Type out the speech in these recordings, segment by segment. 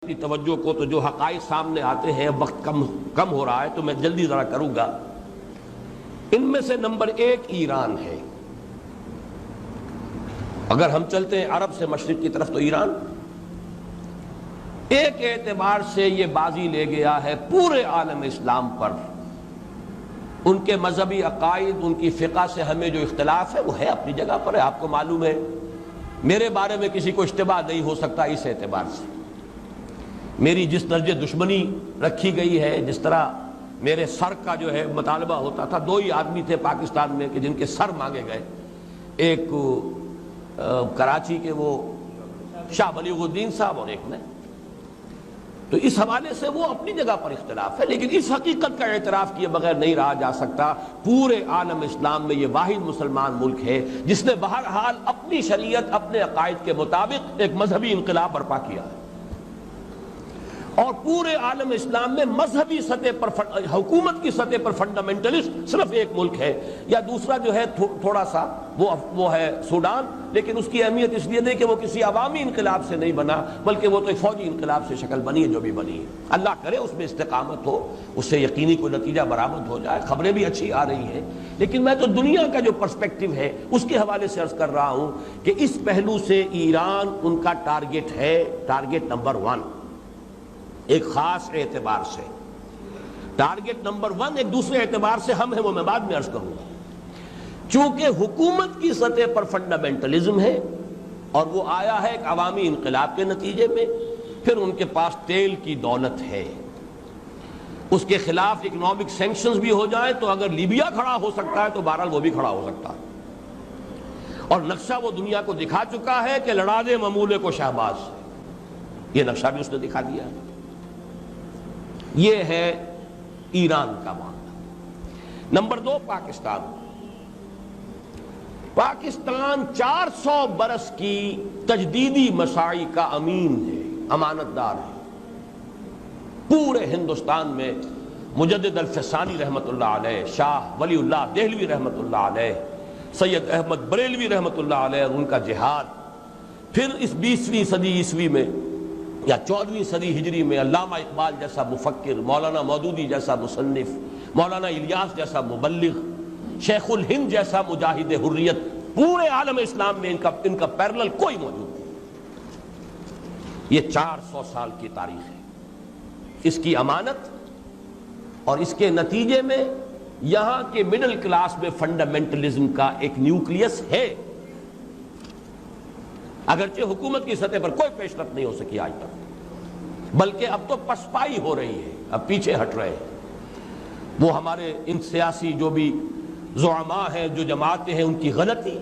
کی توجہ کو تو جو حقائق سامنے آتے ہیں، وقت کم ہو رہا ہے تو میں جلدی ذرا کروں گا۔ ان میں سے نمبر ایک ایران ہے۔ اگر ہم چلتے ہیں عرب سے مشرق کی طرف تو ایران ایک اعتبار سے یہ بازی لے گیا ہے پورے عالم اسلام پر۔ ان کے مذہبی عقائد، ان کی فقہ سے ہمیں جو اختلاف ہے وہ ہے اپنی جگہ پر ہے۔ آپ کو معلوم ہے میرے بارے میں کسی کو اشتباہ نہیں ہو سکتا اس اعتبار سے۔ میری جس درجے دشمنی رکھی گئی ہے، جس طرح میرے سر کا جو ہے مطالبہ ہوتا تھا، دو ہی آدمی تھے پاکستان میں کہ جن کے سر مانگے گئے، ایک کراچی کے وہ شاہ بلیغ الدین صاحب اور ایک نے، تو اس حوالے سے وہ اپنی جگہ پر اختلاف ہے، لیکن اس حقیقت کا اعتراف کیے بغیر نہیں رہا جا سکتا پورے عالم اسلام میں یہ واحد مسلمان ملک ہے جس نے بہرحال اپنی شریعت، اپنے عقائد کے مطابق ایک مذہبی انقلاب برپا کیا ہے۔ اور پورے عالم اسلام میں مذہبی سطح پر حکومت کی سطح پر فنڈامنٹلسٹ صرف ایک ملک ہے، یا دوسرا جو ہے تھوڑا سا وہ ہے سوڈان، لیکن اس کی اہمیت اس لیے نہیں کہ وہ کسی عوامی انقلاب سے نہیں بنا، بلکہ وہ تو ایک فوجی انقلاب سے شکل بنی ہے جو بھی بنی ہے۔ اللہ کرے اس میں استقامت ہو، اس سے یقینی کوئی نتیجہ برآمد ہو جائے۔ خبریں بھی اچھی آ رہی ہیں، لیکن میں تو دنیا کا جو پرسپیکٹو ہے اس کے حوالے سے عرض کر رہا ہوں کہ اس پہلو سے ایران ان کا ٹارگٹ ہے، ٹارگٹ نمبر 1 ایک خاص اعتبار سے۔ ٹارگٹ نمبر 1 ایک دوسرے اعتبار سے ہم ہیں، وہ میں بعد میں عرض کروں گا۔ چونکہ حکومت کی سطح پر فنڈامنٹلزم ہے اور وہ آیا ہے ایک عوامی انقلاب کے نتیجے میں، پھر ان کے پاس تیل کی دولت ہے، اس کے خلاف اکنامک سینکشنز بھی ہو جائیں تو اگر لیبیا کھڑا ہو سکتا ہے تو بہرحال وہ بھی کھڑا ہو سکتا ہے، اور نقشہ وہ دنیا کو دکھا چکا ہے کہ لڑا دے ممولے کو شہباز، یہ نقشہ بھی اس نے دکھا دیا ہے۔ یہ ہے ایران کا معاملہ۔ نمبر 2 پاکستان۔ پاکستان 400 برس کی تجدیدی مساعی کا امین ہے، امانت دار ہے۔ پورے ہندوستان میں مجدد الفسانی رحمت اللہ علیہ، شاہ ولی اللہ دہلوی رحمت اللہ علیہ، سید احمد بریلوی رحمت اللہ علیہ اور ان کا جہاد، پھر اس 20ویں صدی عیسوی میں یا 14ویں صدی ہجری میں علامہ اقبال جیسا مفکر، مولانا مودودی جیسا مصنف، مولانا الیاس جیسا مبلغ، شیخ الہند جیسا مجاہد حریت، پورے عالم اسلام میں ان کا پیرلل کوئی موجود نہیں۔ یہ 400 سال کی تاریخ ہے، اس کی امانت، اور اس کے نتیجے میں یہاں کے مڈل کلاس میں فنڈامنٹلزم کا ایک نیوکلیس ہے، اگرچہ حکومت کی سطح پر کوئی پیش رفت نہیں ہو سکی آج تک، بلکہ اب تو پسپائی ہو رہی ہے، اب پیچھے ہٹ رہے ہیں۔ وہ ہمارے ان سیاسی جو بھی زعماء ہیں، جو جماعتیں ہیں، ان کی غلطی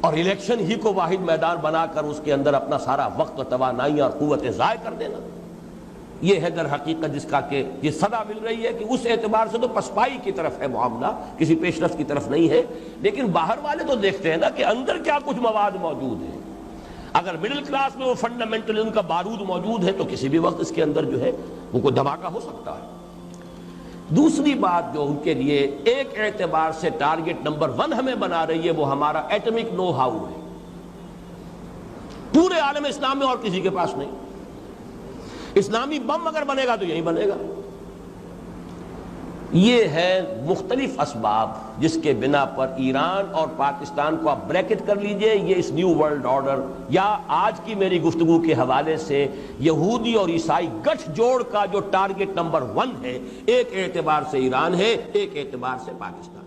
اور الیکشن ہی کو واحد میدان بنا کر اس کے اندر اپنا سارا وقت و توانائی اور قوتیں ضائع کر دینا، یہ ہے در حقیقت جس کا کہ یہ صدا مل رہی ہے کہ اس اعتبار سے تو پسپائی کی طرف ہے معاملہ، کسی پیش رفت کی طرف نہیں ہے۔ لیکن باہر والے تو دیکھتے ہیں نا کہ اندر کیا کچھ مواد موجود ہے۔ اگر مڈل کلاس میں وہ فنڈامنٹلزم کا بارود موجود ہے تو کسی بھی وقت اس کے اندر جو ہے وہ کوئی دھماکہ ہو سکتا ہے۔ دوسری بات جو ان کے لیے ایک اعتبار سے ٹارگٹ نمبر 1 ہمیں بنا رہی ہے، وہ ہمارا ایٹمک نو ہاؤ ہے۔ پورے عالم اسلام میں اور کسی کے پاس نہیں۔ اسلامی بم اگر بنے گا تو یہی بنے گا۔ یہ ہے مختلف اسباب جس کے بنا پر ایران اور پاکستان کو آپ بریکٹ کر لیجئے، یہ اس نیو ورلڈ آرڈر یا آج کی میری گفتگو کے حوالے سے یہودی اور عیسائی گٹھ جوڑ کا جو ٹارگٹ نمبر 1 ہے، ایک اعتبار سے ایران ہے، ایک اعتبار سے پاکستان۔